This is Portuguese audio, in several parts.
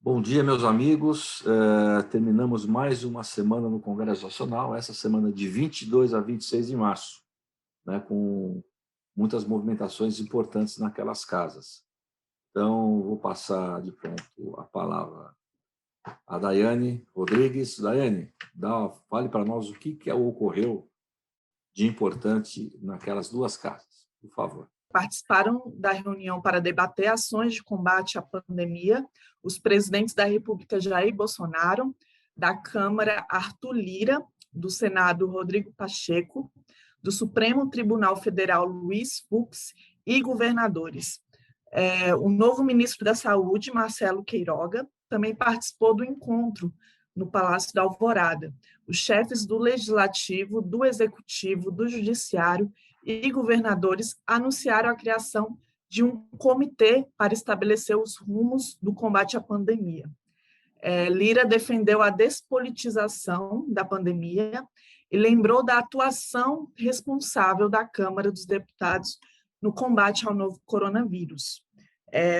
Bom dia, meus amigos. Terminamos mais uma semana no Congresso Nacional, essa semana de 22 a 26 de março, né, com muitas movimentações importantes naquelas casas. Então, vou passar de pronto a palavra a Daiane Rodrigues. Daiane, fale para nós o que ocorreu de importante naquelas duas casas, por favor. Participaram da reunião para debater ações de combate à pandemia os presidentes da República Jair Bolsonaro, da Câmara Arthur Lira, do Senado Rodrigo Pacheco, do Supremo Tribunal Federal Luiz Fux e governadores. O novo ministro da Saúde, Marcelo Queiroga, também participou do encontro no Palácio da Alvorada. Os chefes do Legislativo, do Executivo, do Judiciário e governadores anunciaram a criação de um comitê para estabelecer os rumos do combate à pandemia. Lira defendeu a despolitização da pandemia e lembrou da atuação responsável da Câmara dos Deputados no combate ao novo coronavírus.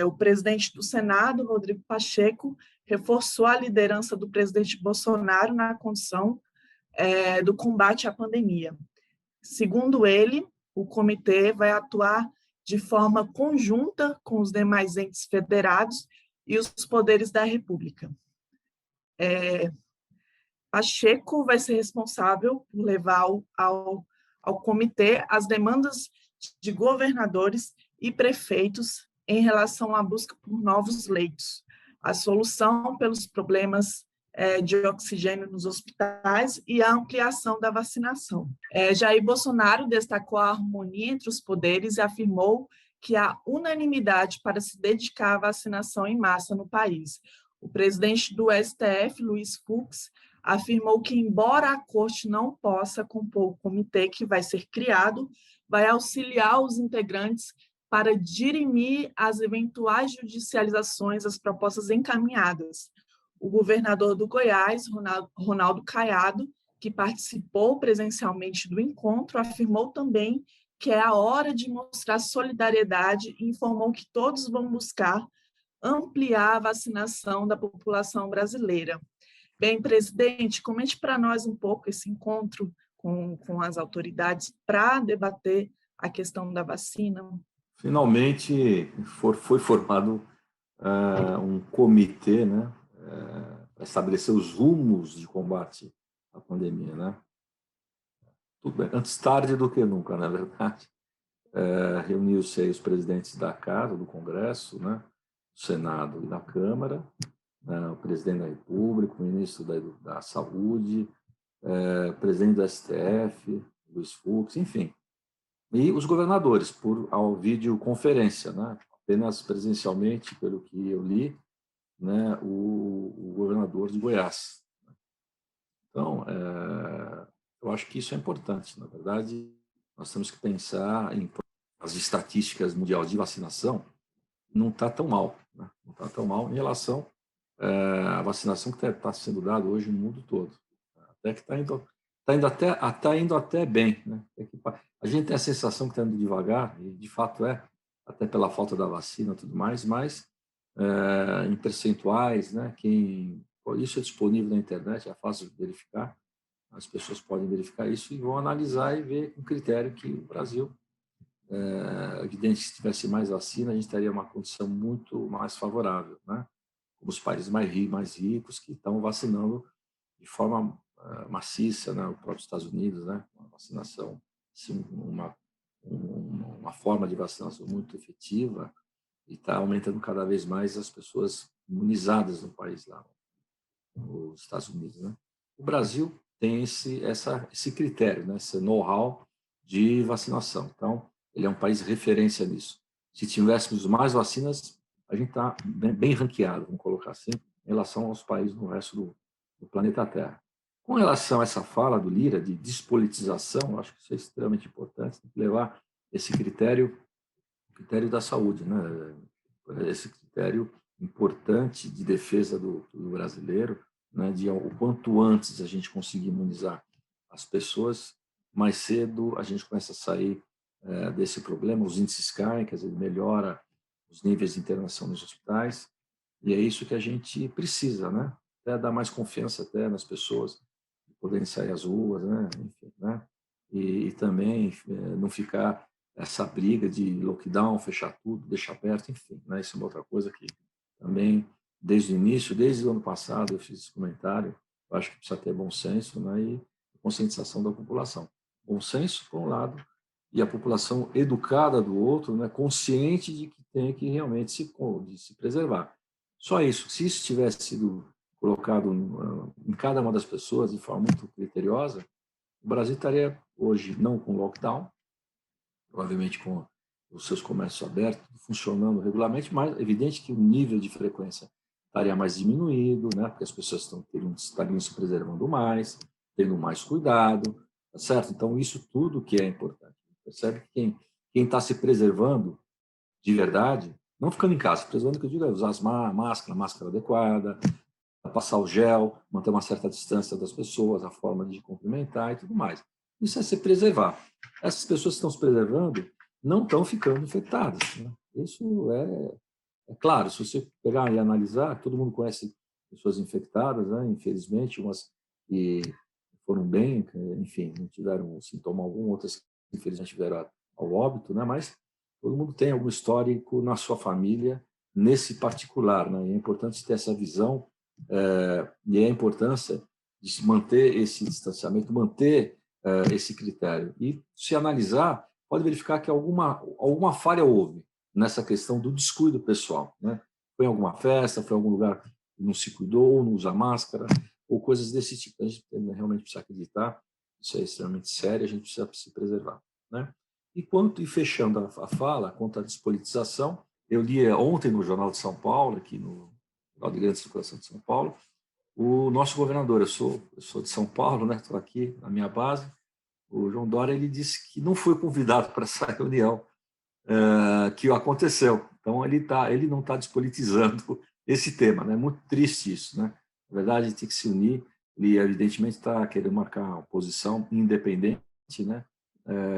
O presidente do Senado, Rodrigo Pacheco, reforçou a liderança do presidente Bolsonaro na condição do combate à pandemia. Segundo ele, o comitê vai atuar de forma conjunta com os demais entes federados e os poderes da República. Pacheco vai ser responsável por levar ao comitê as demandas de governadores e prefeitos em relação à busca por novos leitos, a solução pelos problemas de oxigênio nos hospitais e a ampliação da vacinação. Jair Bolsonaro destacou a harmonia entre os poderes e afirmou que há unanimidade para se dedicar à vacinação em massa no país. O presidente do STF, Luiz Fux, afirmou que, embora a corte não possa compor o comitê que vai ser criado, vai auxiliar os integrantes para dirimir as eventuais judicializações das propostas encaminhadas. O governador do Goiás, Ronaldo Caiado, que participou presencialmente do encontro, afirmou também que é a hora de mostrar solidariedade e informou que todos vão buscar ampliar a vacinação da população brasileira. Bem, presidente, comente para nós um pouco esse encontro com as autoridades para debater a questão da vacina. Finalmente foi formado um comitê, né, para estabelecer os rumos de combate à pandemia, né? Tudo bem, antes tarde do que nunca, na verdade. Reuniu-se aí os presidentes da Casa, do Congresso, né, do Senado e da Câmara, o presidente da República, o ministro da Saúde, o presidente do STF, Luiz Fux, enfim. E os governadores, por videoconferência, né? Apenas presencialmente, pelo que eu li, né? O governador de Goiás. Então, eu acho que isso é importante. Na verdade, nós temos que pensar em as estatísticas mundiais de vacinação, não está tão mal, né? Não está tão mal em relação à vacinação que está sendo dada hoje no mundo todo. Até que está indo até bem, né? A gente tem a sensação que está indo devagar, e de fato até pela falta da vacina e tudo mais, mas em percentuais, né? Isso é disponível na internet, é fácil de verificar, as pessoas podem verificar isso e vão analisar e ver com critério que o Brasil, evidente, se tivesse mais vacina, a gente teria uma condição muito mais favorável, né? Como os países mais ricos que estão vacinando de forma maciça, né? O próprio Estados Unidos, né? Uma vacinação, assim, uma forma de vacinação muito efetiva e está aumentando cada vez mais as pessoas imunizadas no país lá, nos Estados Unidos, né? O Brasil tem esse critério, né? Esse know-how de vacinação. Então, ele é um país referência nisso. Se tivéssemos mais vacinas, a gente está bem ranqueado, vamos colocar assim, em relação aos países no resto do planeta Terra. Com relação a essa fala do Lira de despolitização, eu acho que isso é extremamente importante, tem que levar esse critério, o critério da saúde, né? Esse critério importante de defesa do brasileiro, né? De o quanto antes a gente conseguir imunizar as pessoas, mais cedo a gente começa a sair desse problema, os índices caem, quer dizer, melhora os níveis de internação nos hospitais, E é isso que a gente precisa, né? Até dar mais confiança até nas pessoas, poderem sair às ruas, né? Enfim, né? E também não ficar essa briga de lockdown, fechar tudo, deixar aberto, enfim, né? Isso é uma outra coisa que também, desde o início, desde o ano passado, eu fiz esse comentário. Eu acho que precisa ter bom senso, né? E conscientização da população. Bom senso, por um lado, e a população educada do outro, né? Consciente de que tem que realmente se preservar. Só isso. Se isso tivesse sido colocado em cada uma das pessoas de forma muito criteriosa, o Brasil estaria hoje não com lockdown, provavelmente com os seus comércios abertos, funcionando regularmente, mas é evidente que o nível de frequência estaria mais diminuído, né? Porque as pessoas estariam se preservando mais, tendo mais cuidado, tá certo? Então, isso tudo que é importante. Percebe que quem está se preservando de verdade, não ficando em casa, se preservando, que eu digo é usar máscara adequada, passar o gel, manter uma certa distância das pessoas, a forma de cumprimentar e tudo mais. Isso é se preservar. Essas pessoas que estão se preservando não estão ficando infectadas, né? Isso é claro, se você pegar e analisar, todo mundo conhece pessoas infectadas, né? Infelizmente, umas que foram bem, enfim, não tiveram sintoma algum, outras que infelizmente tiveram ao óbito, né? Mas todo mundo tem algum histórico na sua família nesse particular, né? E é importante ter essa visão e a importância de se manter esse distanciamento, manter esse critério. E se analisar, pode verificar que alguma falha houve nessa questão do descuido pessoal, né? Foi em alguma festa, foi em algum lugar que não se cuidou, não usa máscara, ou coisas desse tipo. A gente realmente precisa acreditar, isso é extremamente sério, a gente precisa se preservar, né? E fechando a fala, quanto à despolitização, eu li ontem no Jornal de São Paulo, aqui no Jornal de Grande Circulação de São Paulo, o nosso governador, eu sou de São Paulo, né? Estou aqui na minha base, o João Dória, ele disse que não foi convidado para essa reunião que aconteceu. Então, ele não está despolitizando esse tema, né? É muito triste isso, né? Na verdade, tem que se unir. Ele, evidentemente, está querendo marcar uma posição independente, né?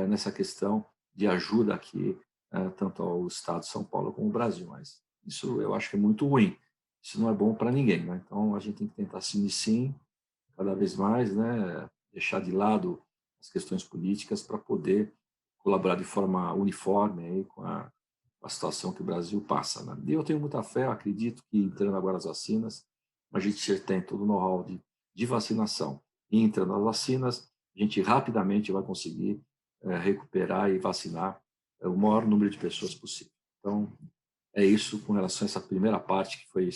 Nessa questão de ajuda aqui, tanto ao Estado de São Paulo como ao Brasil. Mas isso eu acho que é muito ruim. Isso não é bom para ninguém, né? Então, a gente tem que tentar se unir, sim, cada vez mais, né? Deixar de lado as questões políticas para poder colaborar de forma uniforme aí com a situação que o Brasil passa, né? E eu tenho muita fé, eu acredito que entrando agora as vacinas, a gente já tem todo o know-how de vacinação. E entrando as vacinas, a gente rapidamente vai conseguir recuperar e vacinar o maior número de pessoas possível. Então, é isso com relação a essa primeira parte, que foi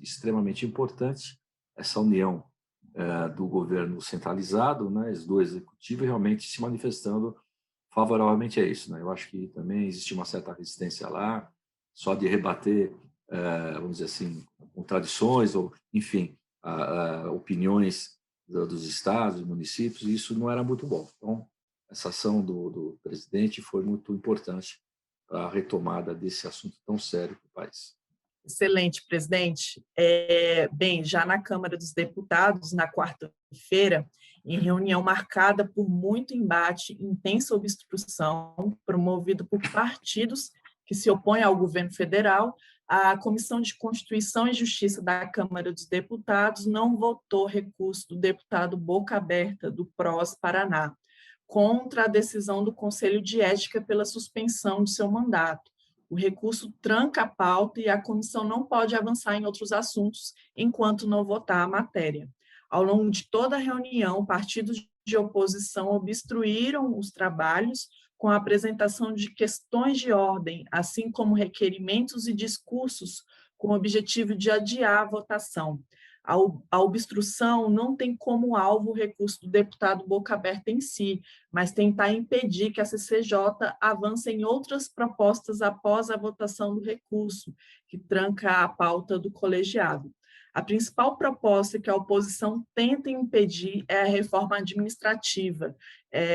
extremamente importante, essa união do governo centralizado, né, do executivo, realmente se manifestando favoravelmente a isso, né? Eu acho que também existe uma certa resistência lá, só de rebater, vamos dizer assim, contradições ou, enfim, opiniões dos estados, dos municípios, e isso não era muito bom. Então, essa ação do presidente foi muito importante para a retomada desse assunto tão sério para o país. Excelente, presidente. Bem, já na Câmara dos Deputados, na quarta-feira, em reunião marcada por muito embate, intensa obstrução, promovido por partidos que se opõem ao governo federal, a Comissão de Constituição e Justiça da Câmara dos Deputados não votou recurso do deputado Boca Aberta, do PROS Paraná, contra a decisão do Conselho de Ética pela suspensão de seu mandato. O recurso tranca a pauta e a comissão não pode avançar em outros assuntos enquanto não votar a matéria. Ao longo de toda a reunião, partidos de oposição obstruíram os trabalhos com a apresentação de questões de ordem, assim como requerimentos e discursos com o objetivo de adiar a votação. A obstrução não tem como alvo o recurso do deputado Boca Aberta em si, mas tentar impedir que a CCJ avance em outras propostas após a votação do recurso, que tranca a pauta do colegiado. A principal proposta que a oposição tenta impedir é a reforma administrativa,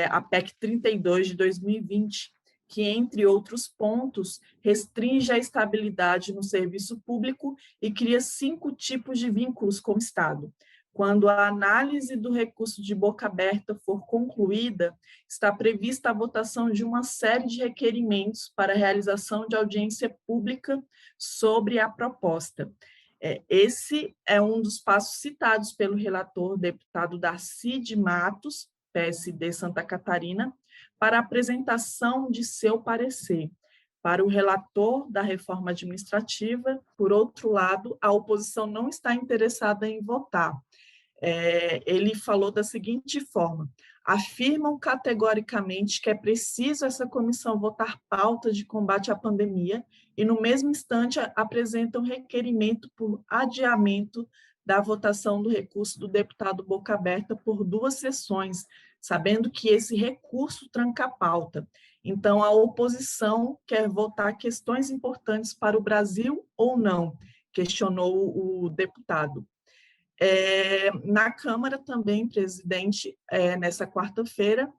a PEC 32 de 2020, que, entre outros pontos, restringe a estabilidade no serviço público e cria 5 tipos de vínculos com o Estado. Quando a análise do recurso de Boca Aberta for concluída, está prevista a votação de uma série de requerimentos para a realização de audiência pública sobre a proposta. Esse é um dos passos citados pelo relator, deputado Darcy de Matos, PSD Santa Catarina, para a apresentação de seu parecer. Para o relator da reforma administrativa, por outro lado, a oposição não está interessada em votar. Ele falou da seguinte forma: afirmam categoricamente que é preciso essa comissão votar pauta de combate à pandemia e, no mesmo instante, apresentam requerimento por adiamento da votação do recurso do deputado Boca Aberta por 2 sessões, sabendo que esse recurso tranca a pauta. Então, a oposição quer votar questões importantes para o Brasil ou não? Questionou o deputado. Na Câmara também, presidente, nessa quarta-feira,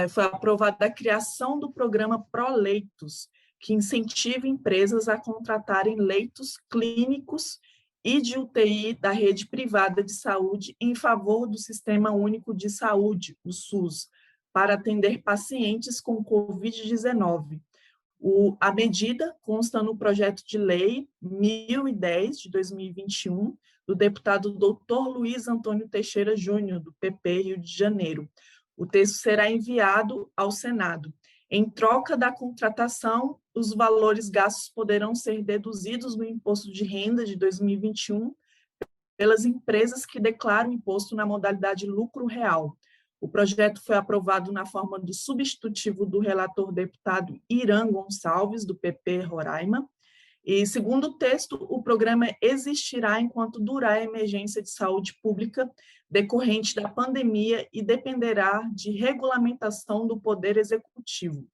foi aprovada a criação do programa Proleitos, que incentiva empresas a contratarem leitos clínicos e de UTI da rede privada de saúde em favor do Sistema Único de Saúde, o SUS, para atender pacientes com Covid-19. A medida consta no projeto de lei 1010, de 2021, do deputado Dr. Luiz Antônio Teixeira Júnior, do PP Rio de Janeiro. O texto será enviado ao Senado. Em troca da contratação, os valores gastos poderão ser deduzidos no imposto de renda de 2021 pelas empresas que declaram imposto na modalidade lucro real. O projeto foi aprovado na forma do substitutivo do relator deputado Irã Gonçalves, do PP Roraima, e, segundo o texto, o programa existirá enquanto durar a emergência de saúde pública decorrente da pandemia e dependerá de regulamentação do Poder Executivo.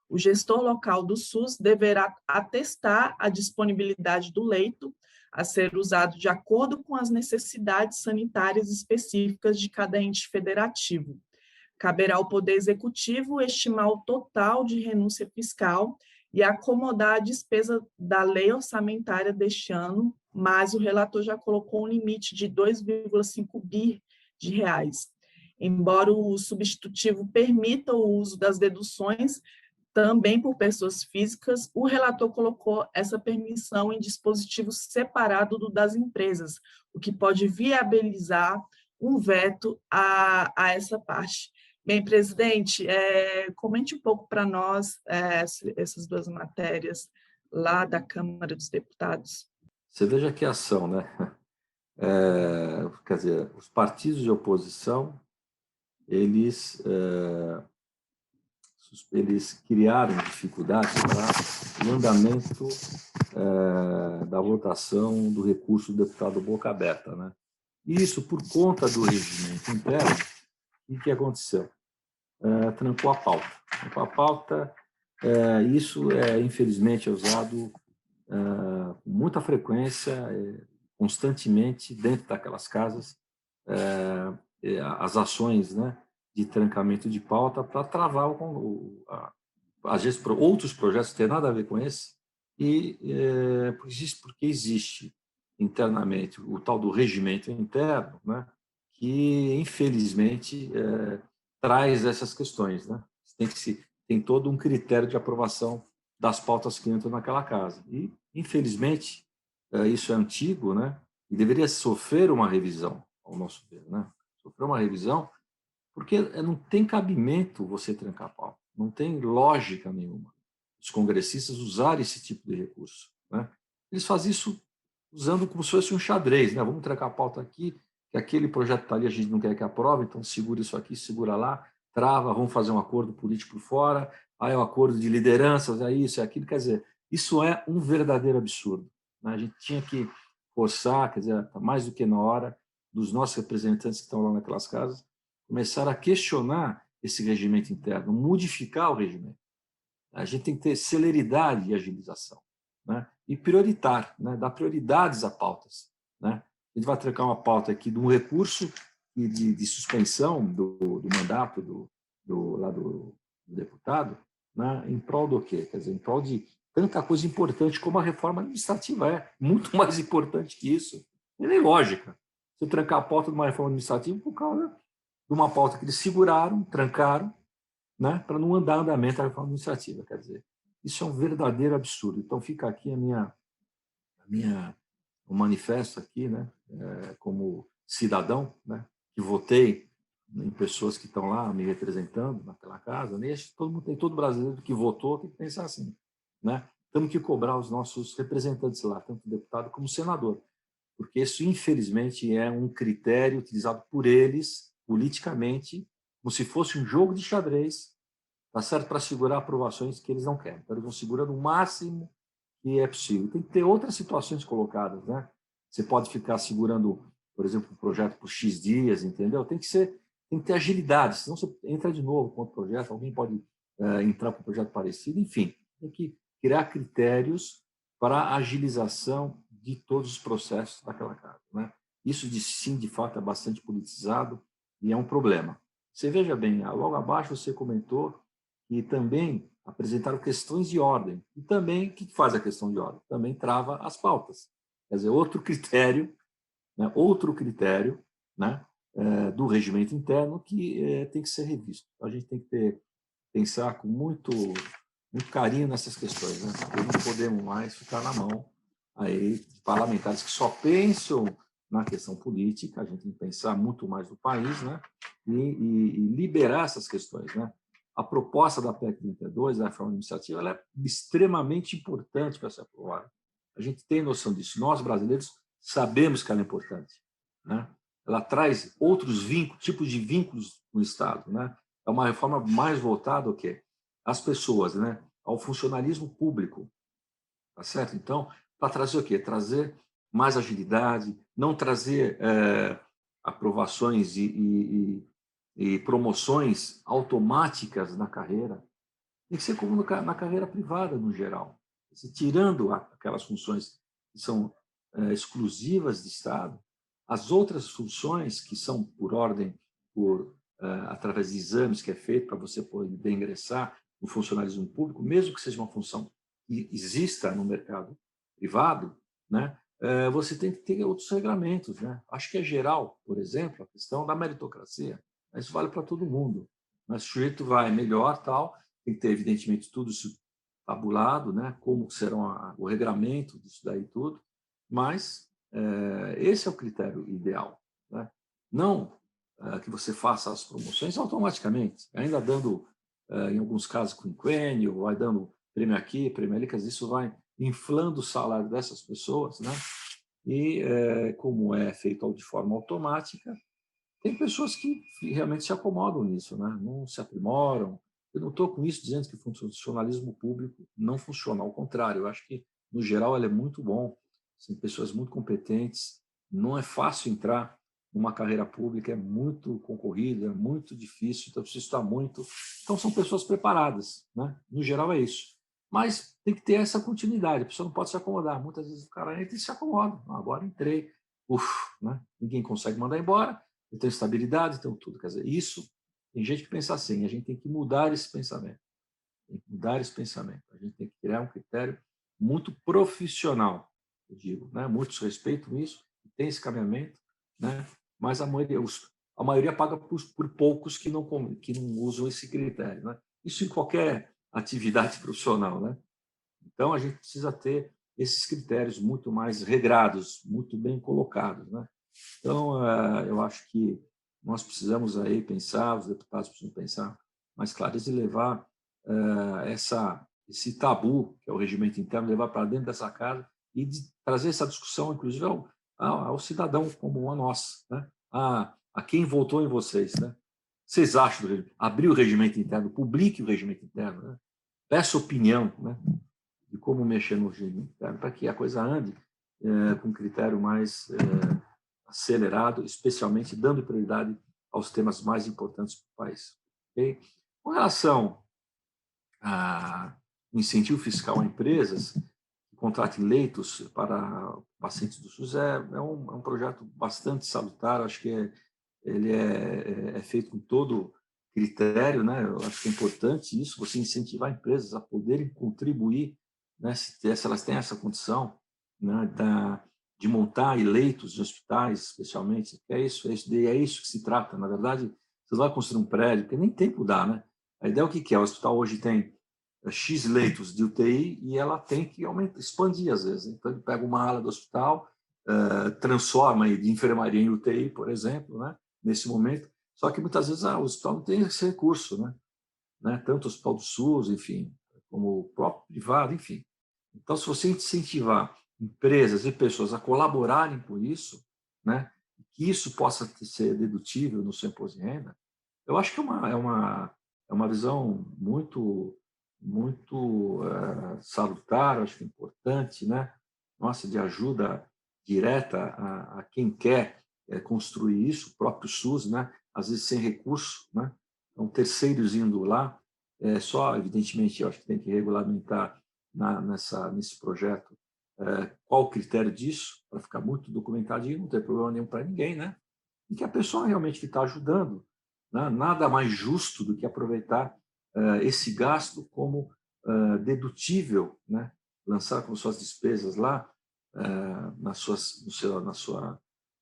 O gestor local do SUS deverá atestar a disponibilidade do leito a ser usado de acordo com as necessidades sanitárias específicas de cada ente federativo. Caberá ao Poder Executivo estimar o total de renúncia fiscal e acomodar a despesa da lei orçamentária deste ano, mas o relator já colocou um limite de 2,5 bi de reais. Embora o substitutivo permita o uso das deduções também por pessoas físicas, o relator colocou essa permissão em dispositivo separado do das empresas, o que pode viabilizar um veto a essa parte. Bem, presidente, comente um pouco para nós essas 2 matérias lá da Câmara dos Deputados. Você veja que ação, né? Quer dizer, os partidos de oposição, eles criaram dificuldades para o andamento da votação do recurso do deputado Boca Aberta, né? Isso por conta do regimento interno. E o que aconteceu? Trancou a pauta. Trancou a pauta. Isso, infelizmente, é usado com muita frequência, constantemente, dentro daquelas casas, as ações, né, de trancamento de pauta para travar, às vezes, outros projetos que têm nada a ver com esse, porque existe internamente o tal do regimento interno, né, que, infelizmente, traz essas questões, né? Tem todo um critério de aprovação das pautas que entram naquela casa. E, infelizmente, isso é antigo, né? E deveria sofrer uma revisão, ao nosso ver, né? Sofrer uma revisão, porque não tem cabimento você trancar a pauta, não tem lógica nenhuma os congressistas usarem esse tipo de recurso, né? Eles fazem isso usando como se fosse um xadrez, né? Vamos trancar a pauta aqui, que aquele projeto está ali, a gente não quer que aprove, então segura isso aqui, segura lá, trava, vamos fazer um acordo político por fora, aí é um acordo de lideranças, é isso, é aquilo. Quer dizer, isso é um verdadeiro absurdo, né? A gente tinha que forçar, quer dizer, está mais do que na hora dos nossos representantes que estão lá naquelas casas começar a questionar esse regimento interno, modificar o regimento. A gente tem que ter celeridade e agilização, né? E prioritar, né? Dar prioridades a pautas, né? A gente vai trancar uma pauta aqui de um recurso de suspensão do mandato do deputado, né? Em prol do quê? Quer dizer, em prol de tanta coisa importante como a reforma administrativa é. Muito mais importante que isso. Não tem lógica. Você trancar a pauta de uma reforma administrativa por causa de uma pauta que eles seguraram, trancaram, né? Para não andar andamento da reforma administrativa. Quer dizer, isso é um verdadeiro absurdo. Então, fica aqui a minha um manifesto aqui, né, como cidadão, né, que votei em pessoas que estão lá me representando naquela casa, né, todo brasileiro que votou tem que pensar assim, né? Temos que cobrar os nossos representantes lá, tanto deputado como senador, porque isso, infelizmente, é um critério utilizado por eles politicamente, como se fosse um jogo de xadrez, tá certo? Para segurar aprovações que eles não querem. Então, eles vão segurando o máximo que é possível. Tem que ter outras situações colocadas, né? Você pode ficar segurando, por exemplo, um projeto por X dias, entendeu? Tem que ter agilidade, senão você entra de novo com outro projeto, alguém pode entrar com um projeto parecido, enfim, tem que criar critérios para a agilização de todos os processos daquela casa, né? Isso, sim, de fato, é bastante politizado e é um problema. Você veja bem, logo abaixo você comentou que também apresentaram questões de ordem. E também, o que faz a questão de ordem? Também trava as pautas. Quer dizer, outro critério, né, do regimento interno que tem que ser revisto. A gente tem que pensar com muito carinho nessas questões, né? Porque não podemos mais ficar na mão aí de parlamentares que só pensam na questão política. A gente tem que pensar muito mais no país, né? E liberar essas questões, né? A proposta da PEC 32, da reforma administrativa, ela é extremamente importante para ser aprovada. A gente tem noção disso. Nós, brasileiros, sabemos que ela é importante, né? Ela traz outros tipos de vínculos no Estado, né? É uma reforma mais voltada ao quê? Às pessoas, né? Ao funcionalismo público, tá certo? Então, para trazer o quê? Trazer mais agilidade, não trazer aprovações e promoções automáticas na carreira. Tem que ser como na carreira privada, no geral. Tirando aquelas funções que são exclusivas de Estado, as outras funções que são por ordem, através de exames que é feito para você poder ingressar no funcionalismo público, mesmo que seja uma função que exista no mercado privado, né? Você tem que ter outros regulamentos, né? Acho que é geral, por exemplo, a questão da meritocracia. Isso vale para todo mundo. Mas o sujeito vai melhor, tal, tem que ter, evidentemente, tudo isso tabulado, né? Como será o regramento disso daí tudo, mas esse é o critério ideal, né? Não que você faça as promoções automaticamente, ainda dando, em alguns casos, quinquênio, vai dando prêmio aqui, prêmio ali, que isso vai inflando o salário dessas pessoas, né? E, como é feito de forma automática, tem pessoas que realmente se acomodam nisso, né? Não se aprimoram. Eu não estou com isso dizendo que o funcionalismo público não funciona, ao contrário, eu acho que, no geral, ele é muito bom. São pessoas muito competentes, não é fácil entrar numa carreira pública, é muito concorrida, é muito difícil, então precisa estudar muito. Então, são pessoas preparadas, né? No geral, é isso. Mas tem que ter essa continuidade, a pessoa não pode se acomodar. Muitas vezes o cara entra e se acomoda. Agora entrei, né? Ninguém consegue mandar embora, eu tenho estabilidade, tenho tudo. Quer dizer, isso, tem gente que pensa assim, a gente tem que mudar esse pensamento. Tem que mudar esse pensamento. A gente tem que criar um critério muito profissional, eu digo, né? Muitos respeitam isso, tem esse caminhamento, né? Mas a maioria paga por poucos que não usam esse critério, né? Isso em qualquer atividade profissional, né? Então, a gente precisa ter esses critérios muito mais regrados, muito bem colocados, né? Então, eu acho que nós precisamos aí pensar, os deputados precisam pensar mais clareza e levar esse tabu, que é o regimento interno, levar para dentro dessa casa e trazer essa discussão, inclusive, ao cidadão como a nós, né? A quem votou em vocês, né? Vocês acham abrir o regimento interno, publique o regimento interno, né? Peça opinião, né? De como mexer no regimento interno para que a coisa ande com um critério mais acelerado, especialmente dando prioridade aos temas mais importantes para o país. Okay? Com relação ao incentivo fiscal a empresas que contratem leitos para pacientes do SUS, é um projeto bastante salutar, acho que ele é feito com todo critério, né? Eu acho que é importante isso, você incentivar empresas a poderem contribuir, né? Se elas têm essa condição, né? De montar leitos de hospitais, especialmente, é isso que se trata. Na verdade, você vai construir um prédio, porque nem tempo dá, né? A ideia é o que é? O hospital hoje tem X leitos de UTI e ela tem que expandir às vezes. Então, ele pega uma ala do hospital, transforma de enfermaria em UTI, por exemplo, né? Nesse momento. Só que muitas vezes o hospital não tem esse recurso, né? Tanto o hospital do SUS, enfim, como o próprio privado, enfim. Então, se você incentivar empresas e pessoas a colaborarem com isso, né? Que isso possa ser dedutível no seu imposto de renda, eu acho que é uma visão muito salutar, acho que importante, né? Nossa, de ajuda direta a quem quer construir isso, o próprio SUS, né? Às vezes sem recurso, né? Então, terceiros indo lá, só, evidentemente, eu acho que tem que regulamentar nesse projeto qual o critério disso, para ficar muito documentado e não ter problema nenhum para ninguém, né? E que a pessoa realmente que está ajudando, né? Nada mais justo do que aproveitar esse gasto como dedutível, né? Lançar como suas despesas lá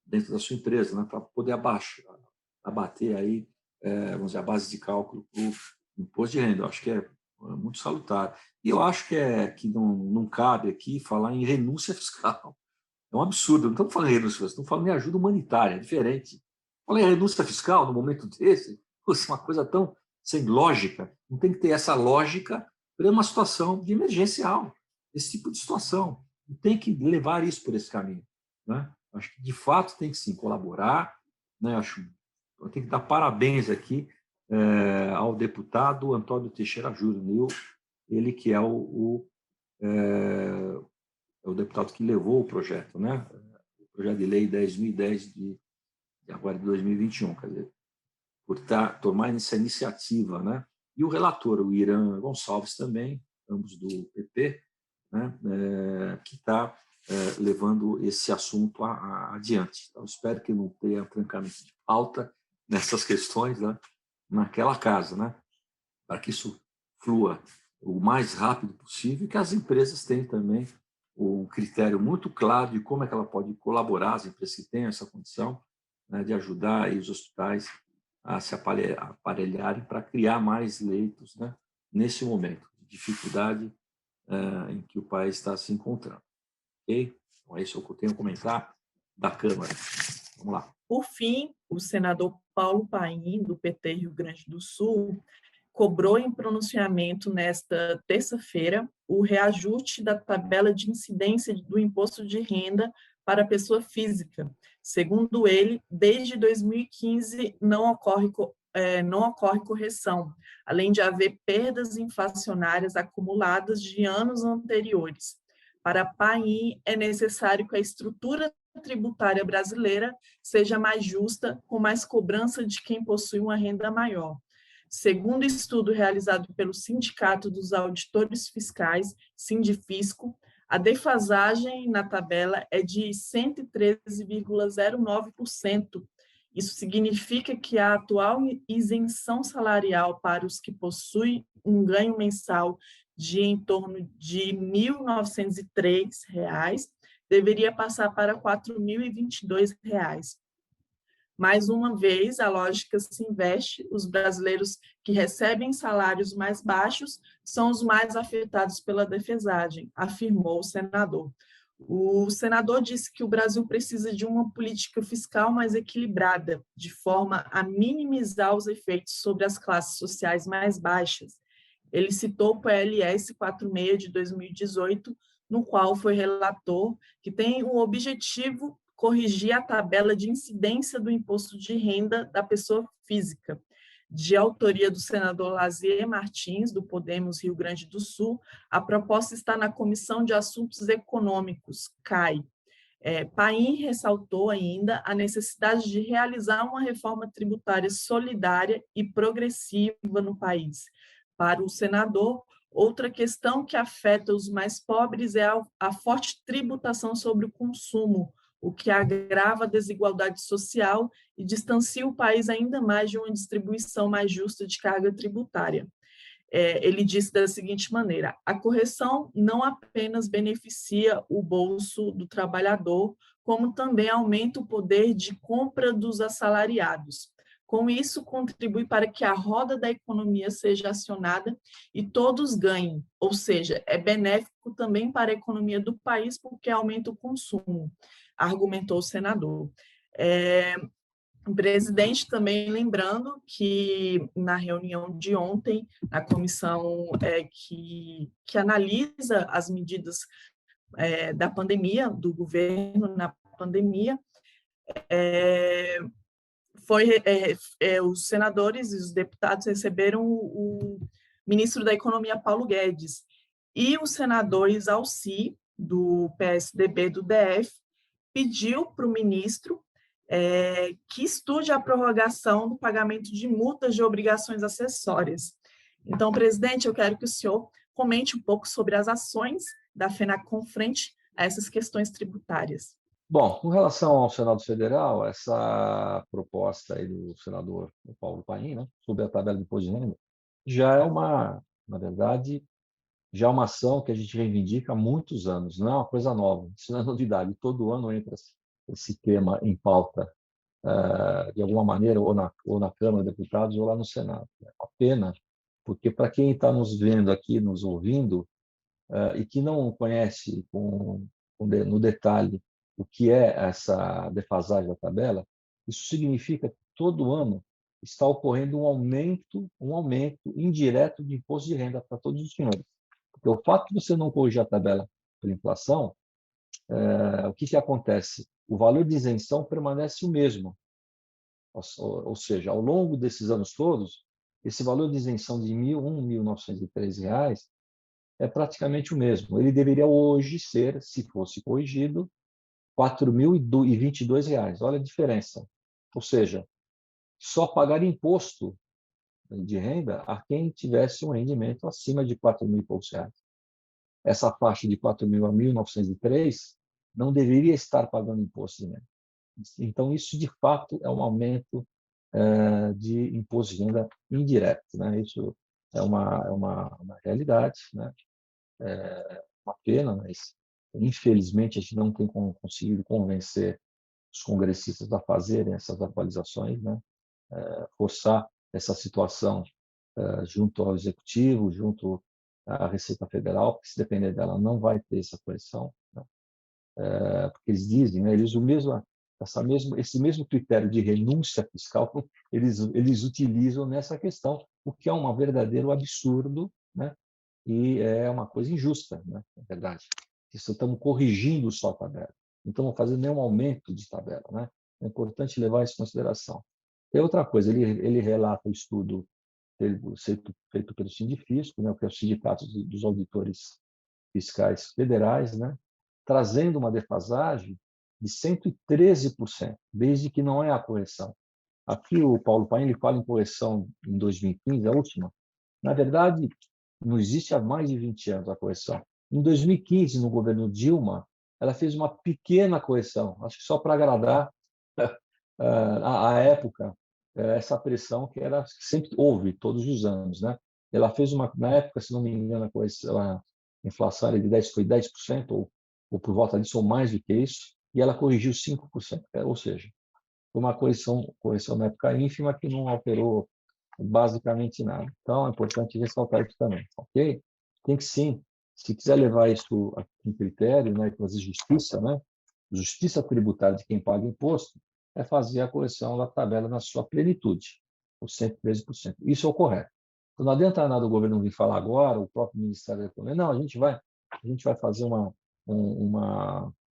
dentro da sua empresa, né? Para poder abater aí, vamos dizer, a base de cálculo para o imposto de renda. Eu acho que é muito salutar. E eu acho que não cabe aqui falar em renúncia fiscal. É um absurdo. Não estamos falando em renúncia fiscal, estamos falando em ajuda humanitária, é diferente. Falar em renúncia fiscal no momento desse, é uma coisa tão sem lógica. Não tem que ter essa lógica para uma situação de emergencial, esse tipo de situação. Não tem que levar isso por esse caminho, né? Acho que, de fato, tem que sim colaborar, né? Eu tenho que dar parabéns aqui ao deputado Antônio Teixeira Júnior, ele que é o deputado que levou o projeto, né? O projeto de lei 10.010 de agora de 2021, quer dizer, por tomar essa iniciativa, né? E o relator, o Irã Gonçalves também, ambos do PP, né? Que está levando esse assunto adiante. Então, espero que não tenha trancamento de pauta nessas questões, né? Naquela casa, né? Para que isso flua o mais rápido possível e que as empresas tenham também um critério muito claro de como é que ela pode colaborar, as empresas que têm essa condição, né, de ajudar aí os hospitais a se aparelharem para criar mais leitos, né, nesse momento de dificuldade em que o país está se encontrando. Ok? Então, é isso que eu tenho a comentar da Câmara. Vamos lá. Por fim, o senador Paulo Paim, do PT Rio Grande do Sul, cobrou em pronunciamento nesta terça-feira o reajuste da tabela de incidência do imposto de renda para a pessoa física. Segundo ele, desde 2015 não ocorre correção, além de haver perdas inflacionárias acumuladas de anos anteriores. Para Paim, é necessário que a estrutura tributária brasileira seja mais justa, com mais cobrança de quem possui uma renda maior. Segundo estudo realizado pelo Sindicato dos Auditores Fiscais, Sindifisco, a defasagem na tabela é de 113,09%. Isso significa que a atual isenção salarial para os que possuem um ganho mensal de em torno de R$ 1.903 deveria passar para R$ 4.022. Mais uma vez, a lógica se inverte, os brasileiros que recebem salários mais baixos são os mais afetados pela defasagem, afirmou o senador. O senador disse que o Brasil precisa de uma política fiscal mais equilibrada, de forma a minimizar os efeitos sobre as classes sociais mais baixas. Ele citou o PLS 46 de 2018, no qual foi relator, que tem o objetivo corrigir a tabela de incidência do imposto de renda da pessoa física, de autoria do senador Lazier Martins, do Podemos Rio Grande do Sul. A proposta está na Comissão de Assuntos Econômicos, CAI. Paim ressaltou ainda a necessidade de realizar uma reforma tributária solidária e progressiva no país. Para o senador, outra questão que afeta os mais pobres é a forte tributação sobre o consumo, o que agrava a desigualdade social e distancia o país ainda mais de uma distribuição mais justa de carga tributária. Ele disse da seguinte maneira: a correção não apenas beneficia o bolso do trabalhador, como também aumenta o poder de compra dos assalariados. Com isso, contribui para que a roda da economia seja acionada e todos ganhem, ou seja, é benéfico também para a economia do país porque aumenta o consumo. argumentou o senador. O presidente também lembrando que na reunião de ontem, na comissão que analisa as medidas da pandemia, do governo na pandemia, os senadores e os deputados receberam o ministro da Economia, Paulo Guedes, e o senador Isalci, do PSDB do DF, pediu para o ministro que estude a prorrogação do pagamento de multas de obrigações acessórias. Então, presidente, eu quero que o senhor comente um pouco sobre as ações da FENACON frente a essas questões tributárias. Bom, com relação ao Senado Federal, essa proposta aí do senador Paulo Paim, né, sobre a tabela de imposto de renda, já é na verdade, já é uma ação que a gente reivindica há muitos anos, não é uma coisa nova, isso não é novidade. Todo ano entra esse tema em pauta, de alguma maneira, ou na Câmara de Deputados ou lá no Senado. É uma pena, porque para quem está nos vendo aqui, nos ouvindo, e que não conhece no detalhe o que é essa defasagem da tabela, isso significa que todo ano está ocorrendo um aumento indireto de imposto de renda para todos os senhores. Porque o fato de você não corrigir a tabela pela inflação, o que acontece? O valor de isenção permanece o mesmo. Ou seja, ao longo desses anos todos, esse valor de isenção de R$ 1.913 é praticamente o mesmo. Ele deveria hoje ser, se fosse corrigido, R$ 4.022. Olha a diferença. Ou seja, só pagar imposto de renda a quem tivesse um rendimento acima de R$ 4.000 e poucos reais. Essa faixa de 4.000 a 1.903 não deveria estar pagando imposto de renda. Então, isso, de fato, é um aumento de imposto de renda indireto. Né? Isso é uma realidade, né? É uma pena, mas, infelizmente, a gente não tem conseguido convencer os congressistas a fazerem essas atualizações, né? Forçar essa situação junto ao Executivo, junto à Receita Federal, porque, se depender dela, não vai ter essa correção, né? Porque eles dizem, né, eles usam esse mesmo critério de renúncia fiscal, eles utilizam nessa questão, o que é um verdadeiro absurdo, né? E é uma coisa injusta, né? Na verdade. Estamos corrigindo só a tabela, não estamos fazendo nenhum aumento de tabela, né? É importante levar isso em consideração. E outra coisa, ele relata o estudo feito pelo Sindifisco, né, que é o Sindicato dos Auditores Fiscais Federais, né, trazendo uma defasagem de 113%, desde que não é a correção. Aqui o Paulo Paim ele fala em correção em 2015, a última. Na verdade, não existe há mais de 20 anos a correção. Em 2015, no governo Dilma, ela fez uma pequena correção, acho que só para agradar à época, essa pressão que sempre houve todos os anos, né? Ela fez na época, se não me engano, a inflação era de 10%, ou por volta disso, ou mais do que isso, e ela corrigiu 5%, ou seja, foi uma correção na época ínfima que não alterou basicamente nada. Então, é importante ressaltar isso também, ok? Tem que sim, se quiser levar isso em critério, né, fazer justiça, né, justiça tributária de quem paga imposto, é fazer a correção da tabela na sua plenitude, os 113%. Isso é o correto. Então, não adianta nada o governo vir falar agora, o próprio Ministério da Economia, não, a gente vai fazer um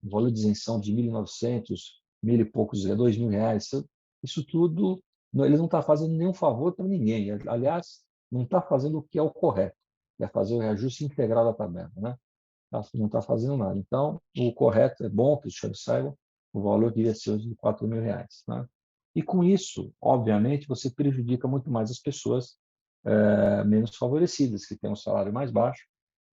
valor de isenção de 1.900, mil e poucos, R$ 2.000. Isso tudo, ele não está fazendo nenhum favor para ninguém. Aliás, não está fazendo o que é o correto, que é fazer o reajuste integral da tabela, né? Não está fazendo nada. Então, o correto é bom que os senhores saibam, o valor devia ser de R$ 4.000. Né? E com isso, obviamente, você prejudica muito mais as pessoas menos favorecidas, que têm um salário mais baixo,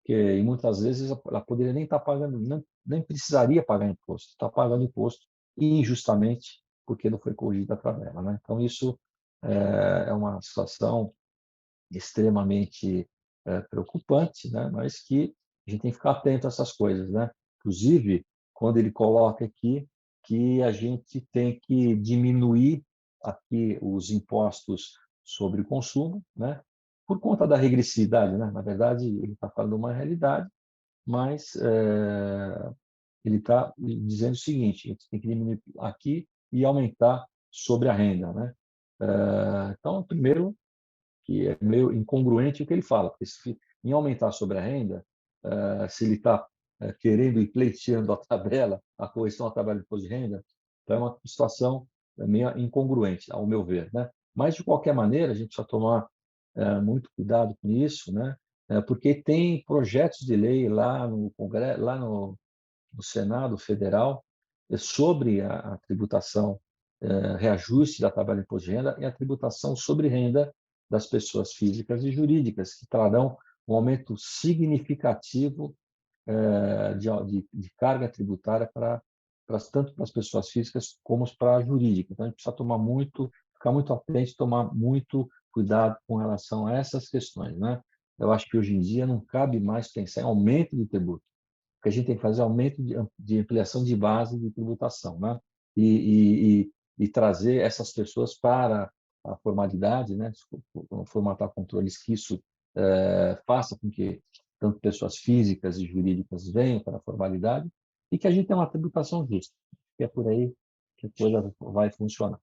que muitas vezes ela poderia nem estar pagando, nem precisaria pagar imposto, está pagando imposto injustamente porque não foi corrigida a tabela. Né? Então, isso é uma situação extremamente preocupante, né? Mas que a gente tem que ficar atento a essas coisas, né? Inclusive, quando ele coloca aqui que a gente tem que diminuir aqui os impostos sobre o consumo, né? Por conta da regressividade, né? Na verdade, ele está falando uma realidade, mas ele está dizendo o seguinte: a gente tem que diminuir aqui e aumentar sobre a renda, né? Então, primeiro, que é meio incongruente o que ele fala, porque se, em aumentar sobre a renda, se ele está querendo e pleiteando a tabela, a correção à tabela de imposto de renda, então é uma situação meio incongruente, ao meu ver, né? Mas, de qualquer maneira, a gente precisa tomar muito cuidado com isso, né? Porque tem projetos de lei lá no Congresso, lá no Senado Federal, sobre a tributação, reajuste da tabela de imposto de renda e a tributação sobre renda das pessoas físicas e jurídicas, que trarão um aumento significativo de carga tributária tanto para as pessoas físicas como para as jurídicas. Então, a gente precisa ficar muito atento, tomar muito cuidado com relação a essas questões, né? Eu acho que hoje em dia não cabe mais pensar em aumento de tributo. O que a gente tem que fazer é aumento de ampliação de base de tributação, né? E trazer essas pessoas para a formalidade, né? Formatar controles que isso faça com que tanto pessoas físicas e jurídicas venham para a formalidade e que a gente tenha uma tributação justa. Que é por aí que a coisa vai funcionar,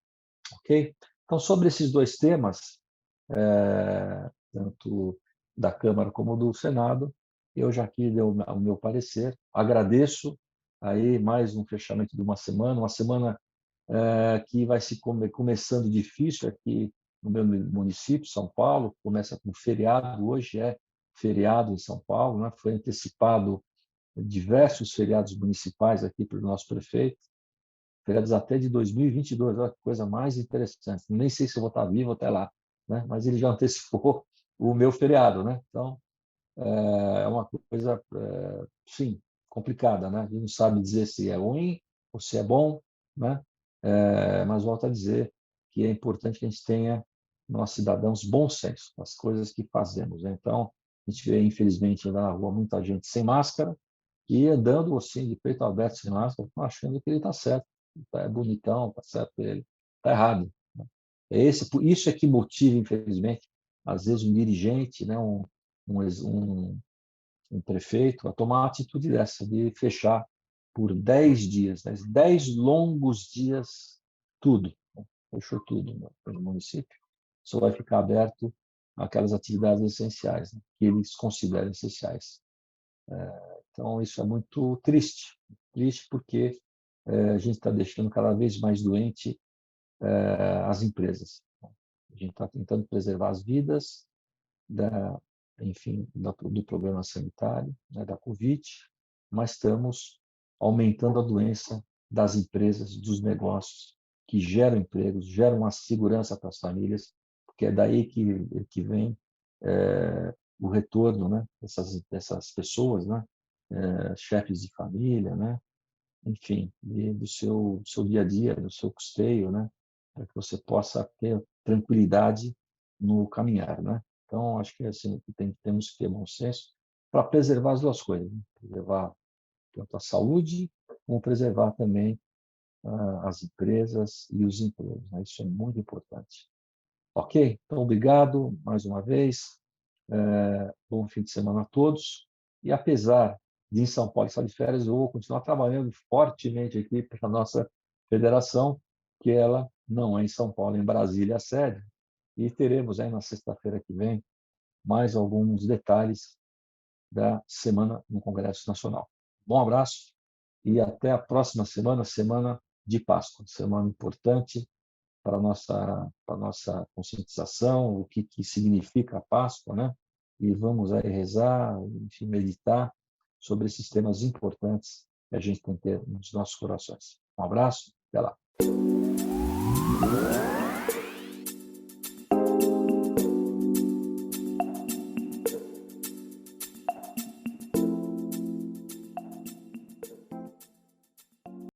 ok? Então, sobre esses dois temas, tanto da Câmara como do Senado, eu já aqui dei o meu parecer. Agradeço aí mais um fechamento de uma semana que vai se começando difícil aqui no meu município, São Paulo. Começa com feriado, hoje é feriado em São Paulo, né? Foi antecipado diversos feriados municipais aqui pelo nosso prefeito, feriados até de 2022, olha que coisa mais interessante. Nem sei se eu vou estar vivo até lá, né? Mas ele já antecipou o meu feriado, né? Então, é uma coisa, sim, complicada, né? A gente não sabe dizer se é ruim ou se é bom, né? Mas volto a dizer que é importante que a gente tenha, nós cidadãos, bom senso nas coisas que fazemos, né? Então, a gente vê, infelizmente, lá na rua muita gente sem máscara e andando assim, de peito aberto, sem máscara, achando que ele está certo, é bonitão, está certo ele, está errado, né? Isso é que motiva, infelizmente, às vezes um dirigente, né? Um prefeito a tomar uma atitude dessa, de fechar por 10 dias, né? 10 longos dias, tudo. Fechou tudo no município. Só vai ficar aberto aquelas atividades essenciais, né? Que eles consideram essenciais. Então, isso é muito triste. Triste porque a gente está deixando cada vez mais doente as empresas. A gente está tentando preservar as vidas, enfim, do problema sanitário, né, da Covid, mas estamos aumentando a doença das empresas, dos negócios que geram empregos, geram uma segurança para as famílias, porque é daí que vem o retorno, né, dessas pessoas, né, chefes de família, né, enfim, do seu dia a dia, do seu custeio, né, para que você possa ter tranquilidade no caminhar, né? Então, acho que assim, temos que ter bom senso para preservar as duas coisas, né? Preservar tanto a saúde, como preservar também as empresas e os empregos, né? Isso é muito importante. Ok? Então, obrigado mais uma vez. Bom fim de semana a todos. E apesar de em São Paulo estar de férias, eu vou continuar trabalhando fortemente aqui para a nossa federação, que ela não é em São Paulo, é em Brasília, a sede. E teremos aí na sexta-feira que vem mais alguns detalhes da semana no Congresso Nacional. Bom abraço e até a próxima semana, semana de Páscoa, semana importante para a nossa conscientização, o que significa a Páscoa, né? E vamos aí rezar, enfim, meditar sobre esses temas importantes que a gente tem que ter nos nossos corações. Um abraço, até lá.